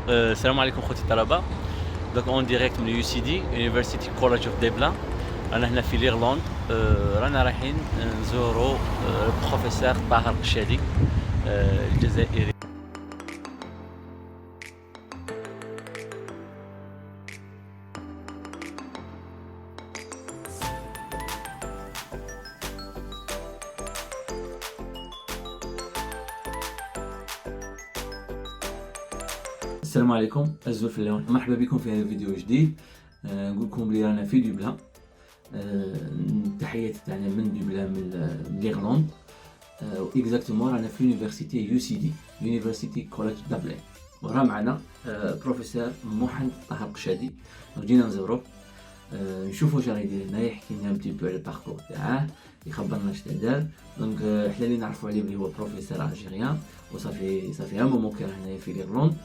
السلام عليكم خوتي الطلبة. دونك اون ديريكت من يو سي دي يونيفرسيتي كولج اوف ديبلان. رانا هنا في ليرلاند. رانا رايحين نزورو البروفيسور طاهر قشادي الجزائري. السلام عليكم الزول في اللون، مرحبا بكم في هذا الفيديو جديد. نقول لكم بلي رانا في دوبلان. تحياتي تاعنا من دوبلان من ليرلاند. اكزاكتومون رانا في يونيفرسيتي يو سي دي يونيفرسيتي كولج دبلان، وراه معنا بروفيسور محمد طاهر قشادي. جينا نزوروه، نشوفوا واش راه يدير هنا، يحكي لنا بتي بو على الباركور تاعه، يخبرنا اش دار. دونك حنا اللي نعرفوا عليه بلي هو بروفيسور الجيريان، وصافي ان مومون كان هنايا في ليرلاند.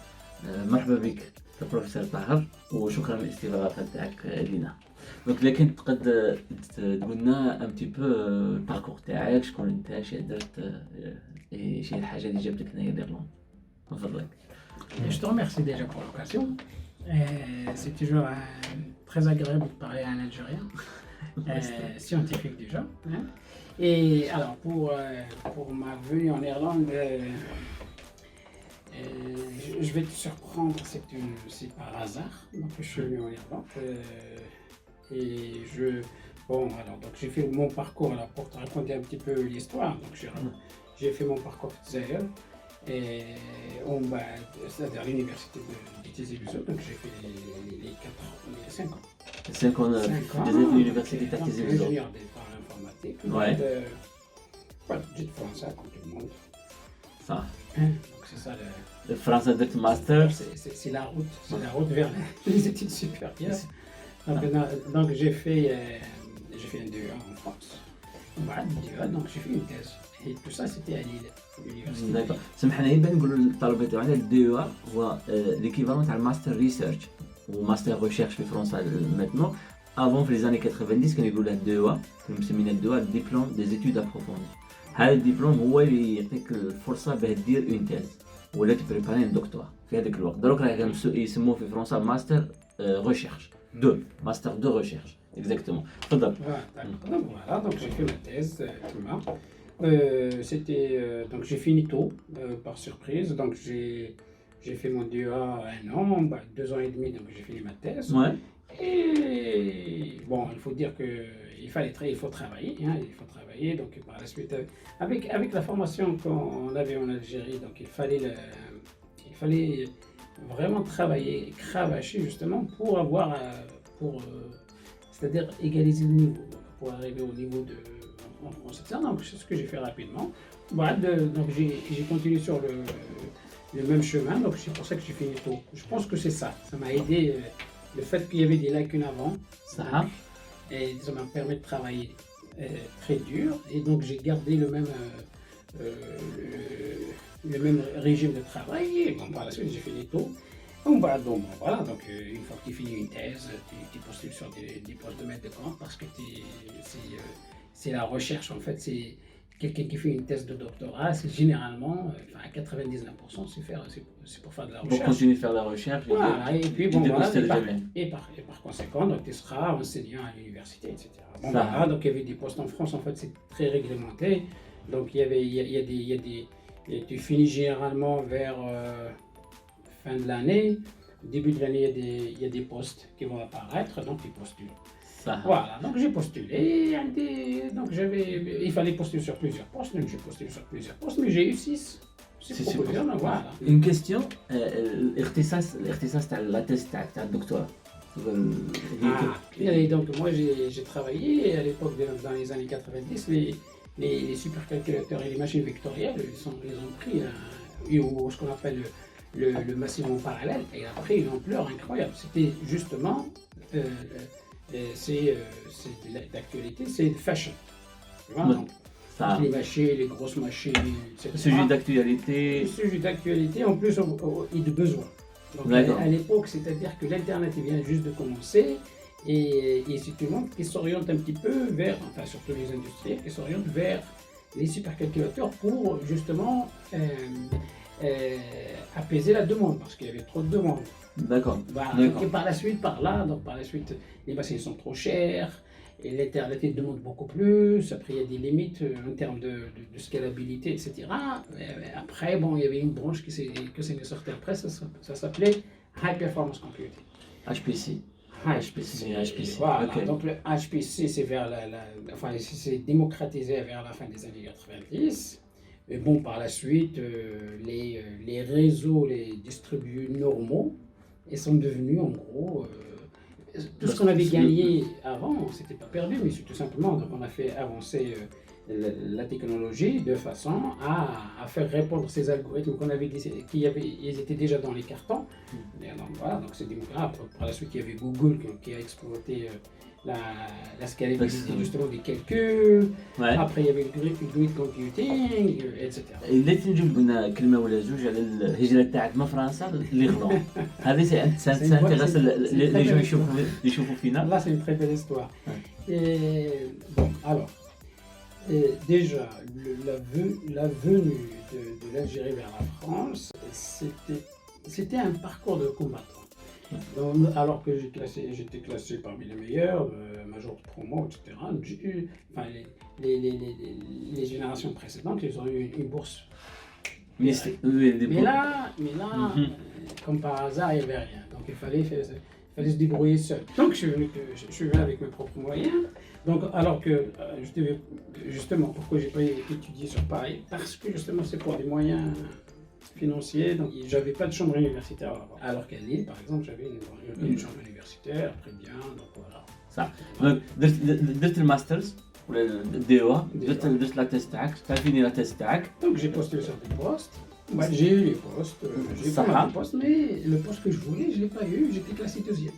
مرحبا بك بروفيسور طاهر، وشكرا للاستضافه تاعك لينا. دونك لكن تقد تقول لنا ان بتي بو الباركور تاعك، شكون انت، اش درت، ايش هي الحاجه اللي جابتك هنايا ليرلاند؟ تفضل. Je te remercie déjà pour l'occasion. C'est toujours très agréable de parler à un Algérien, scientifique déjà. Hein. Et alors pour ma venue en Irlande, je vais te surprendre, c'est par hasard. Donc je suis venu en Irlande donc j'ai fait mon parcours alors pour te raconter un petit peu l'histoire. Donc j'ai fait mon parcours Zaïre. C'est-à-dire l'université de Tizi Ouzou, donc j'ai fait les 5 ans. 5 ans de l'université de Tizi Ouzou. Ingénieur par l'informatique. Ouais. Voilà, j'ai de français comme tout le monde. Ça. Donc c'est ça Le français de master. C'est la route vers les études supérieures. Donc j'ai fait un DEA en France. Voilà, DEA, donc j'ai fait une thèse. Et tout ça c'était à Lille. داكور، سمح لنا يبان نقولوا للطلبه تاعنا الدي او هو ليكيفالون تاع الماستر ريسيرش وماستر ريشيرش في فرنسا ماتنو. افون في لي زاني 90 كانوا يقولوا الدي او، كانوا مسمينها الدي او ديبلوم دي زيتود ابروفوندي. هذا الدبلوم هو اللي يعطيك الفرصه باه دير اون تيز ولا تبريباري ان دكتور في هذاك الوقت. دروك راه يسموه في فرنسا ماستر ريشيرش ماستر دو ريشيرش اكزاكتومون. تفضل. Voilà, donc j'ai fait ma thèse. Donc j'ai fini tôt, par surprise. Donc j'ai fait mon DEA 1 an, 2 ans et demi, donc j'ai fini ma thèse. Ouais. Et bon, il faut dire que il faut travailler, hein, il faut travailler. Donc par la suite, avec la formation qu'on avait en Algérie, donc il fallait vraiment travailler, cravacher justement pour avoir, c'est-à-dire égaliser le niveau, pour arriver au niveau de donc c'est ce que j'ai fait rapidement. Voilà, donc j'ai continué sur le même chemin, donc c'est pour ça que j'ai fini tôt. Je pense que c'est ça m'a aidé, le fait qu'il y avait des lacunes avant, et ça m'a permis de travailler très dur, et donc j'ai gardé le même régime de travail, et bon, par la suite j'ai fini tôt. Voilà, donc une fois que tu finis une thèse, tu postules sur des postes de maître de camp, parce que c'est la recherche, en fait, c'est quelqu'un qui fait une thèse de doctorat, c'est généralement, à 99%, c'est pour faire de la recherche. Pour continuer à faire la recherche. Voilà, et puis bon, voilà, et par conséquent, donc, tu seras enseignant à l'université, etc. Bon, voilà, donc il y avait des postes en France, en fait, c'est très réglementé. Donc il y a des tu finis généralement vers fin de l'année. Début de l'année, il y a des postes qui vont apparaître, donc tu postules. Voilà, donc j'ai postulé, donc il fallait postuler sur plusieurs postes, donc j'ai postulé sur plusieurs postes, mais j'ai eu 6 propositions, voilà. Une question, الاختصاص تاع لا تيز تاعك تاع الدكتوراه. Et donc moi j'ai travaillé à l'époque, dans les années 90, les supercalculateurs et les machines vectorielles, ils ont pris ou ce qu'on appelle le massivement parallèle, et a pris une ampleur incroyable. C'était justement c'est d'actualité, c'est fashion. Voilà, donc, les machines, les grosses machines, etc. Sujet d'actualité. Sujet d'actualité, en plus et de besoin. Donc à l'époque, c'est-à-dire que l'internet vient juste de commencer, et c'est tout le monde qui s'oriente un petit peu vers, enfin surtout les industriels, qui s'orientent vers les supercalculateurs pour justement apaiser la demande parce qu'il y avait trop de demandes. D'accord. Voilà. D'accord. Et par la suite, les machines sont trop chères et l'Ethernet demande beaucoup plus. Après, il y a des limites en termes de scalabilité, etc. Après, bon, il y avait une branche qui s'est sortie après, ça s'appelait High Performance Computing. HPC. HPC. Voilà. Okay. Donc le HPC, c'est c'est démocratisé vers la fin des années 90. Mais bon, par la suite, les réseaux, les distribués normaux, ils sont devenus en gros tout ce qu'on avait gagné avant, c'était pas perdu, mais c'est tout simplement donc on a fait avancer la technologie de façon à faire répondre ces algorithmes qu'on avait dit ils étaient déjà dans les cartons. Et donc, voilà, donc c'est démocratique. Par la suite, il y avait Google qui a exploité la scalabilité justement des calculs. Ouais. Après, il y avait le grid computing, etc. اللي نجيب قلنا كلمه ولا زوج على الهجره تاعك من فرنسا لغلون هذه سانتيغاس لي جو يشوفوا فينا. Là, c'est une très belle histoire. Et, bon, alors, déjà, la venue de l'Algérie vers la France, c'était un parcours de combattant. Donc, alors que j'étais classé parmi les meilleurs, major de promo, etc. Enfin, les générations précédentes, ils ont eu une bourse. Mais là, comme par hasard, il n'y avait rien. Donc il fallait se débrouiller seul. Donc je suis venu avec mes propres moyens. Donc alors que justement, pourquoi j'ai pas étudié sur Paris? Parce que justement c'est pour des moyens financiers, donc j'avais pas de chambre universitaire là-bas. Alors qu'à Lille, par exemple, j'avais une chambre universitaire, très bien, donc voilà. Ça. Donc درت الماسترز ولا الديوا درت لا تيست تاعك تعرفيني لا تيست تاعك. Donc j'ai postulé sur des postes. Ouais, j'ai eu les postes, j'ai pas mal de postes, mais le poste que je voulais, je l'ai pas eu, j'étais classé deuxième.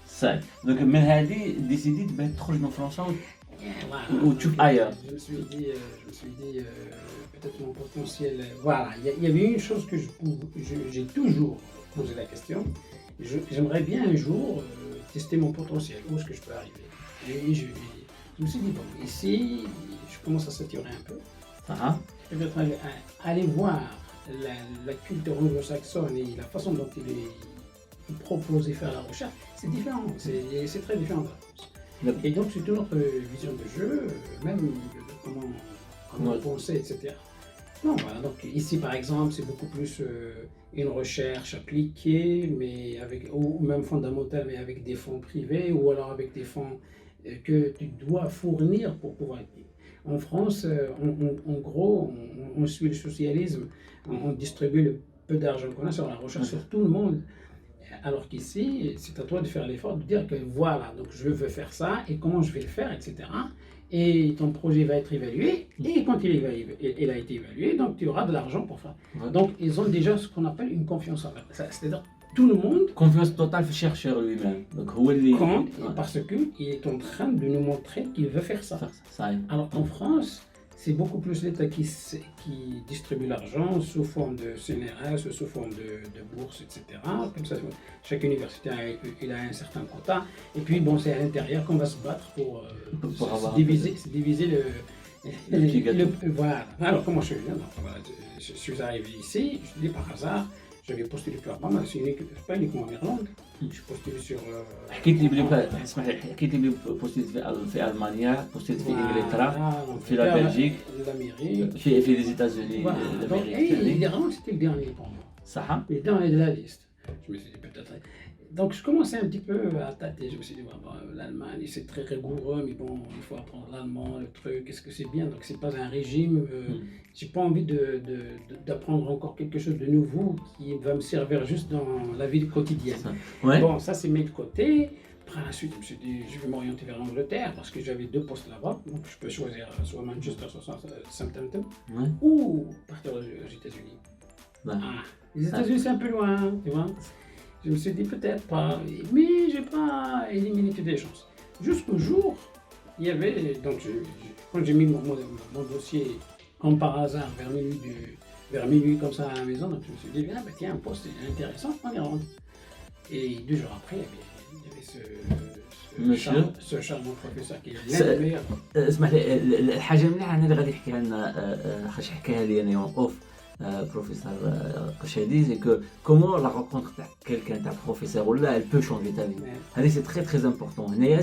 صاي دونك من هذه ديسيديت باش تخرج من فرنسا وتشوف اير. Je me suis dit peut-être mon potentiel. Voilà, il y avait une chose que j'ai toujours posé la question. J'aimerais bien un jour tester mon potentiel, où est-ce que je peux arriver. Et je me suis dit, bon, ici, je commence à saturer un peu. Je vais aller voir la culture anglo-saxonne et la façon dont il propose de faire la recherche, c'est différent, c'est très différent de la France. Et donc c'est une autre vision de jeu, même de comment penser, etc. Non, voilà, donc ici par exemple c'est beaucoup plus une recherche appliquée, mais ou même fondamentale, mais avec des fonds privés, ou alors avec des fonds que tu dois fournir pour pouvoir être. En France, en gros, on suit le socialisme, on distribue le peu d'argent qu'on a sur la recherche sur tout le monde. Alors qu'ici, c'est à toi de faire l'effort de dire que voilà, donc je veux faire ça et comment je vais le faire, etc. Et ton projet va être évalué, et quand il a été évalué, donc tu auras de l'argent pour faire. Ouais. Donc ils ont déjà ce qu'on appelle une confiance envers. C'est-à-dire tout le monde. Confiance totale في chercheur lui-même. Donc compte parce qu'il est en train de nous montrer qu'il veut faire ça. Alors qu'en France, c'est beaucoup plus l'État qui distribue l'argent sous forme de CNRS, sous forme de bourse, etc. Comme ça, chaque université il a un certain quota. Et puis, bon, c'est à l'intérieur qu'on va se battre pour diviser le voilà. Alors, comment je suis venu? Voilà, je suis arrivé ici, je dis par hasard, j'avais postulé plus avant, mais c'est pas uniquement en Irlande. Je postulé sur. حكيت لي بلي اسمح لي حكيت لي بلي بوستيت في المانيا بوستيت في انجلترا في لا بلجيك في les États-Unis l'Amérique. L'Irlande c'était le dernier pour moi. صح. Le dernier de la liste. Je me suis dit peut-être. Donc je commençais un petit peu à tâter. Je me suis dit bon, l'Allemagne c'est très rigoureux, mais bon il faut apprendre l'allemand, le truc. Est-ce que c'est bien? Donc c'est pas un régime. J'ai pas envie d'apprendre encore quelque chose de nouveau qui va me servir juste dans la vie quotidienne. Ouais. Bon, ça c'est mis de côté. Par la suite, je me suis dit, je vais m'orienter vers l'Angleterre parce que j'avais 2 postes là-bas. Donc je peux choisir soit Manchester, soit Southampton, ou partir aux États-Unis. Les États-Unis c'est un peu loin, tu vois. Je me suis dit peut-être pas, mais j'ai pas éliminé toutes les chances. Jusqu'au jour, il y avait, donc quand j'ai mis mon dossier comme par hasard vers minuit comme ça à la maison, donc je me suis dit, tiens, un poste intéressant en Irlande. Et 2 jours après, il y avait ce charmant professeur qui est l'un des meilleurs. اسمح لي الحاجه مليحه انا اللي غادي يحكيها لنا خاش حكاها لي انا يوم اوف professeur Qachadi, c'est que comment la rencontre de quelqu'un, d'un professeur, ou là, elle peut changer ta vie. C'est très très important. هنا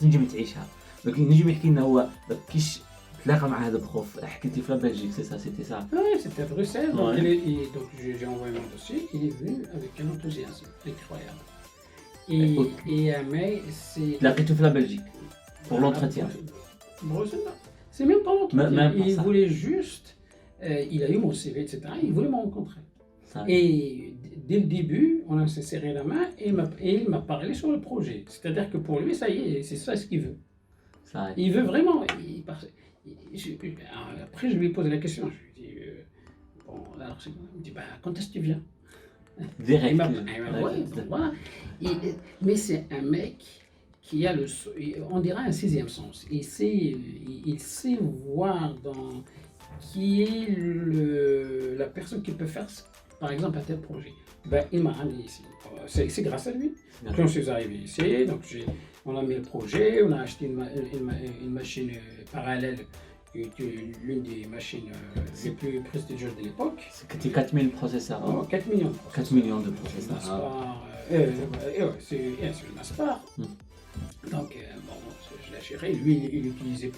تنجم تعيشها. Donc نجم يحكي لنا هو كيش تلاقى مع هذا البروف. حكيتي في بلجيك، c'est ça, c'était ça. Oui, c'était à Bruxelles. Donc, donc j'ai envoyé mon dossier. Il est venu avec un enthousiasme incroyable. Et mais c'est. لقيته في Belgique pour l'entretien. Bruxelles, c'est même pas l'entretien. Il voulait juste. Il a eu mon CV, etc. Il voulait me rencontrer. Ça. Et dès le début, on s'est serré la main et il m'a parlé sur le projet. C'est-à-dire que pour lui, ça y est, c'est ça ce qu'il veut. Ça, il veut vraiment. Après, je lui ai posé la question. Je lui ai dit, bon, alors, il me dit, quand est-ce que tu viens? Direct. Voilà. Mais c'est un mec qui a on dirait un sixième sens. Il sait voir dans qui est la personne qui peut faire, par exemple, un tel projet. Il m'a ramené ici. C'est grâce à lui. Quand je suis arrivé ici, donc on a mis le projet, on a acheté une machine parallèle, qui était l'une des machines les plus prestigieuses de l'époque. C'était 4000 processeurs. Oh, 4 millions. 4 millions de processeurs. C'est le Maspar. Donc, bon, je l'ai géré. Lui, il l'utilisait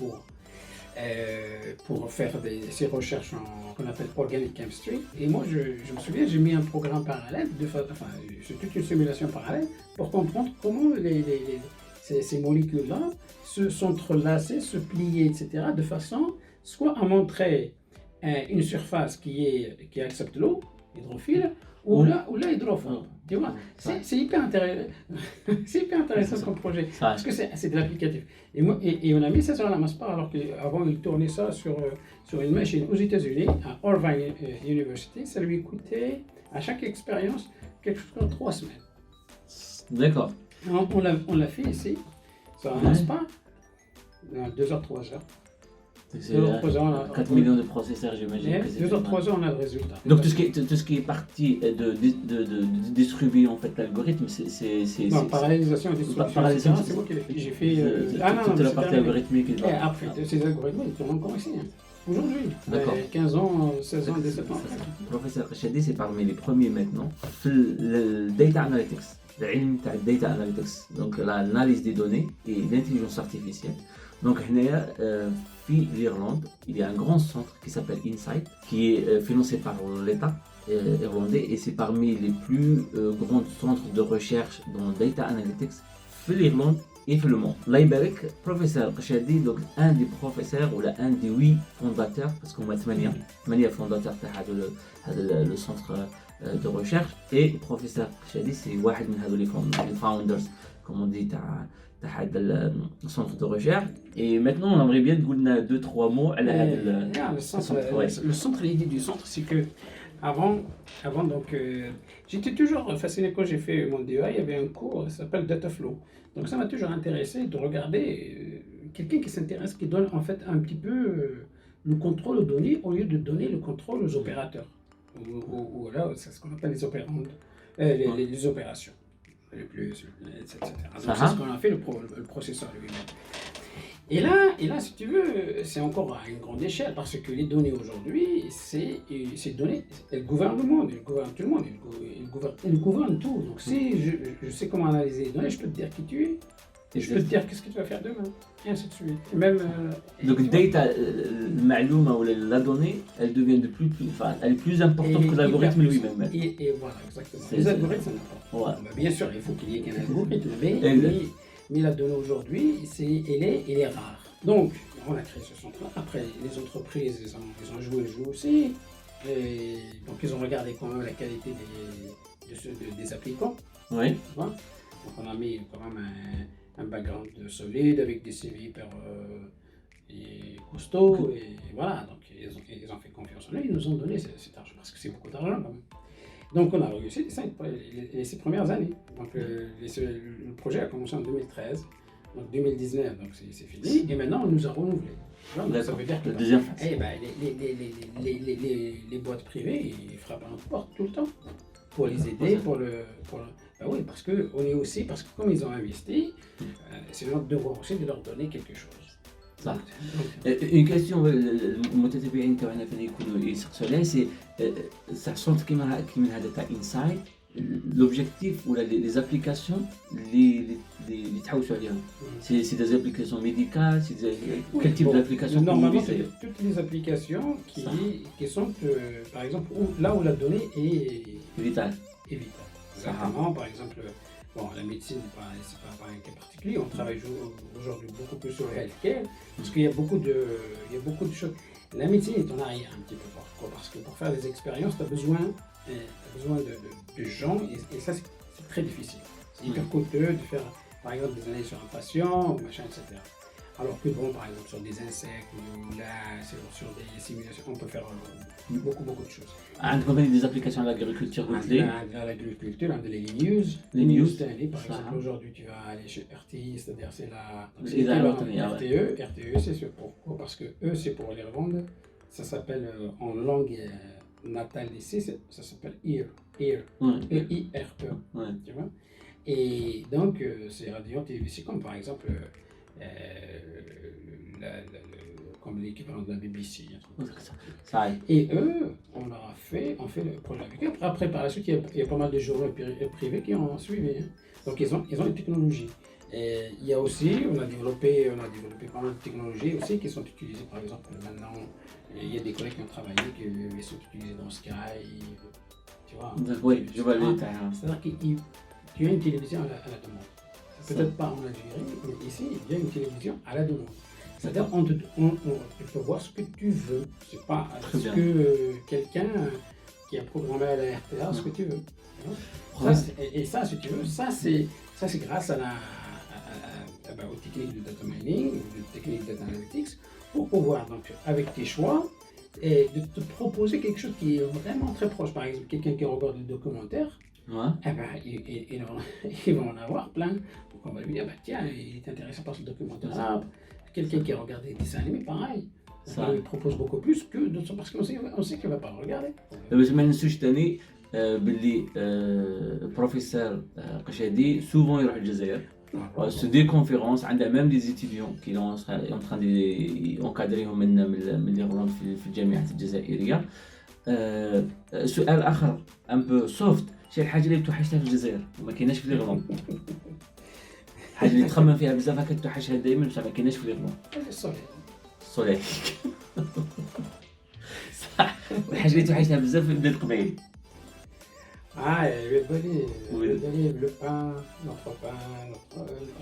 pour faire ses recherches qu'on appelle organic chemistry. Et moi, je me souviens, j'ai mis un programme parallèle, c'est toute une simulation parallèle pour comprendre comment ces molécules-là s'entrelacer, se plier, etc., de façon soit à montrer une surface qui accepte l'eau, hydrophile, ou là hydrophobe. Tu vois, c'est hyper intéressant. C'est hyper intéressant comme projet, parce que c'est de l'applicatif. Et on a mis ça sur la Maspar, alors qu'avant il tournait ça sur une machine aux États-Unis, à Irvine University. Ça lui coûtait à chaque expérience quelque chose comme 3 semaines. D'accord. On l'a fait ici, sur la Maspar, 2 heures, 3 heures. C'est 4 millions de processeurs, j'imagine. 2 heures, 3 heures, on a le résultat. Donc tout ce qui est parti de distribuer en fait l'algorithme, c'est. Non, parallélisation et distribution. C'est moi qui l'ai fait. J'ai fait. Toute la partie algorithmique. Et après, ces algorithmes, ils tournent encore ici. Aujourd'hui. 15 ans, 16 ans, 17 ans. Professeur Qachadi, c'est parmi les premiers maintenant. Le data analytics. العلم تاع الداتا اناليتكس دونك l'analyse des données et l'intelligence artificielle. Donc في l'Irlande, il y a un grand centre qui s'appelle Insight qui est financé par l'État irlandais et c'est parmi les plus grands centres de recherche dans data analytics في l'Irlande et في le monde. الله يبارك professeur Qachadi, donc un des professeurs ou un des 8 fondateurs parce qu'on a 8 fondateurs تاع هذا le centre de recherche et le professeur Qachadi c'est واحد من هذول les founders comme on dit تاع هذا centre de recherche. Et maintenant on aimerait bien تقولنا 2-3 mots على هذا le centre. L'idée du centre, c'est que avant donc j'étais toujours fasciné quand j'ai fait mon DEA. Il y avait un cours qui s'appelle Data Flow. Donc ça m'a toujours intéressé de regarder quelqu'un qui s'intéresse, qui donne en fait un petit peu le contrôle aux données au lieu de donner le contrôle aux opérateurs. Ou là, c'est ce qu'on appelle les opérandes, les opérations, les plus, etc. Donc c'est ce qu'on a fait le processeur lui-même. Et là, si tu veux, c'est encore à une grande échelle parce que les données aujourd'hui, ces données, elles gouvernent le monde, elles gouvernent tout le monde, elles gouvernent tout. Donc si je sais comment analyser les données, je peux te dire qui tu es. Et je peux te dire qu'est-ce que tu vas faire demain, et ainsi de suite. Et même, donc data, la donnée, elle devient elle est plus importante que l'algorithme lui-même. Et voilà, exactement. Les algorithmes, c'est n'importe quoi. Bien sûr, il faut qu'il y ait qu'un algorithme, mais la donnée aujourd'hui, elle est rare. Donc, on a créé ce centre-là. Après, les entreprises, ils ont joué le jeu aussi. Et donc, ils ont regardé quand même la qualité des applicants. Oui. Donc, on a mis quand même un background solide avec des CV hyper costauds. Et voilà, donc ils ont fait confiance en eux. Ils nous ont donné cet argent parce que c'est beaucoup d'argent quand même. Donc, on a réussi les 6 premières années. Donc, le projet a commencé en 2013. Donc 2019, donc c'est fini. Et maintenant, on nous a renouvelé. Donc, ça veut dire que les boîtes privées, ils frappent à notre porte tout le temps pour les aider, oui, parce que comme ils ont investi, c'est notre devoir aussi de leur donner quelque chose. صح. اون كاستيون المتتبعين تاعنا فين يكونوا يسقسوا عليها سي صح سونت كيما هذا تاع انسايت لوبجيكتيف ولا لي زابليكاسيون اللي تحوسوا عليهم سي دي زابليكاسيون ميديكال سي quel type d'application normalement c'est toutes les applications qui sont par exemple là où la donnée est vitale. Exactement. Par exemple, bon, la médecine, c'est pas un cas particulier. On travaille aujourd'hui beaucoup plus sur le healthcare parce qu'il y a beaucoup de choses. La médecine est en arrière un petit peu parfois parce que pour faire des expériences, tu as besoin de gens et ça, c'est très difficile. C'est hyper coûteux de faire, par exemple, des analyses sur un patient, machin, etc. Alors que bon, par exemple, sur des insectes ou là, sur des simulations, on peut faire beaucoup de choses. عندكم des applications à l'agriculture à l'agriculture, on a les news. Par exemple, aujourd'hui, tu vas aller chez RTI, c'est-à-dire c'est la RTE, c'est sûr. Pourquoi? Parce que eux, c'est pour les revendre. Ça s'appelle en langue natale ici, ça s'appelle EAR, E-I-R-E, tu vois. Et donc, c'est radio, télévision, comme par exemple, comme l'équivalent de la BBC. Et eux, on fait le projet avec eux. Après, par la suite, il y a pas mal de journaux privés qui ont suivi. Hein. Donc, ils ont les technologies. Et il y a aussi, on a développé pas mal de technologies aussi qui sont utilisées. Par exemple, maintenant, il y a des collègues qui ont travaillé qui sont utilisés dans Sky. Tu vois. Oui, je vois les c'est-à-dire que tu as une télévision à la demande. Peut-être pas en Algérie, mais ici, il y a une télévision à la demande. C'est-à-dire tu peux voir ce que tu veux. C'est pas ce que quelqu'un qui a programmé à la RTA, ce que tu veux. Et ça, si tu veux, ça c'est grâce aux techniques de data mining, aux techniques de data analytics, pour pouvoir, donc, avec tes choix, et de te proposer quelque chose qui est vraiment très proche. Par exemple, quelqu'un qui regarde le documentaire, ils vont en avoir plein. Donc on va lui dire, bah, tiens, il est intéressé par ce documentaire. Quelqu'un qui a regardé des dessins animés, pareil. Ça lui propose beaucoup plus que d'autres parce qu'on sait qu'il ne va pas le regarder. بس ما ننسوش تاني باللي البروفيسور قشادي سوفون يروح الجزائر سو دي كونفيرونس عندها ميم دي زيتيديون كي اون تران دي اونكادريهم من لي غولوند في الجامعات الجزائريه. سؤال اخر ان بو سوفت، شي الحاجه اللي توحشتها في الجزائر وما كايناش في لي غولوند؟ حاجه اللي تخمم فيها بزاف كتوحشها دائما بصح ما كايناش في لي غولوند؟ الصولي. صح. الحاجه اللي توحشتها بزاف في بلاد قبايل. le pain, notre pain,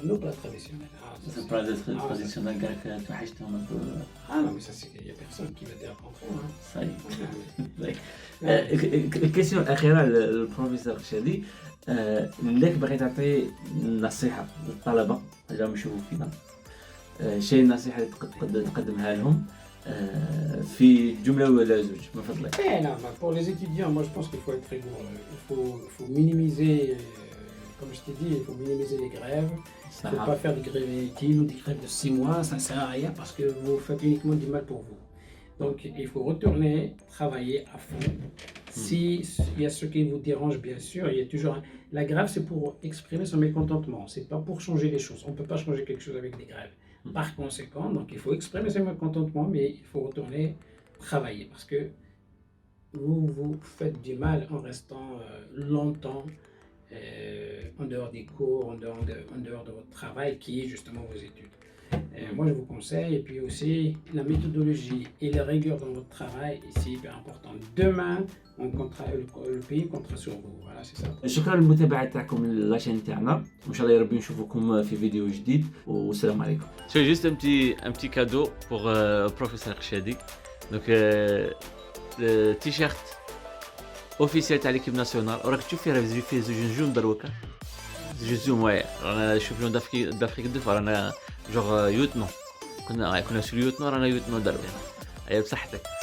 nos plats traditionnels. C'est pas des traditionnels que توحشتهم un peu. Non, mais ça, il n'y a personne qui va te rencontrer. Ça y est. الكيسيون الأخيرة للبروفيسور قشادي، لك باغي تعطي نصيحة للطلبة اللي راهم يشوفوا فينا، شي نصيحة اللي تقدمها لهم في جملة ولا زوج من فضلك؟ Non, pour les étudiants, moi je pense qu'il faut être rigoureux. Il faut minimiser, comme je t'ai dit, il faut minimiser les grèves. Il ne faut pas faire des grèves inutiles ou des grèves de 6 mois, ça ne sert à rien parce que vous faites uniquement du mal pour vous. Donc il faut retourner travailler à fond. S'il y a ce qui vous dérange, bien sûr, il y a toujours... La grève, c'est pour exprimer son mécontentement, ce n'est pas pour changer les choses. On ne peut pas changer quelque chose avec des grèves. Par conséquent, donc il faut exprimer son mécontentement, mais il faut retourner travailler parce que vous faites du mal en restant longtemps en dehors des cours, en dehors de votre travail qui est justement vos études. Moi je vous conseille, et puis aussi la méthodologie et la rigueur dans votre travail, c'est hyper important. Demain, le pays comptera sur vous. Voilà, c'est ça. شكرا للمتابعة تاعكم للاشين تاعنا، وان شاء الله يا ربي نشوفكم في فيديو جديد، والسلام عليكم. C'est juste un petit cadeau pour professeur Qchadi. Donc le t-shirt officiel تاع l'équipe nationale. وراك تشوف فيه زوج نجوم دروكا. زوج نجوم واعر. رانا نشوف لون دافريك دو رانا جوغ يوتنو. كنا سور يوتنو رانا يوتنو دروكا. هيا بصحتك.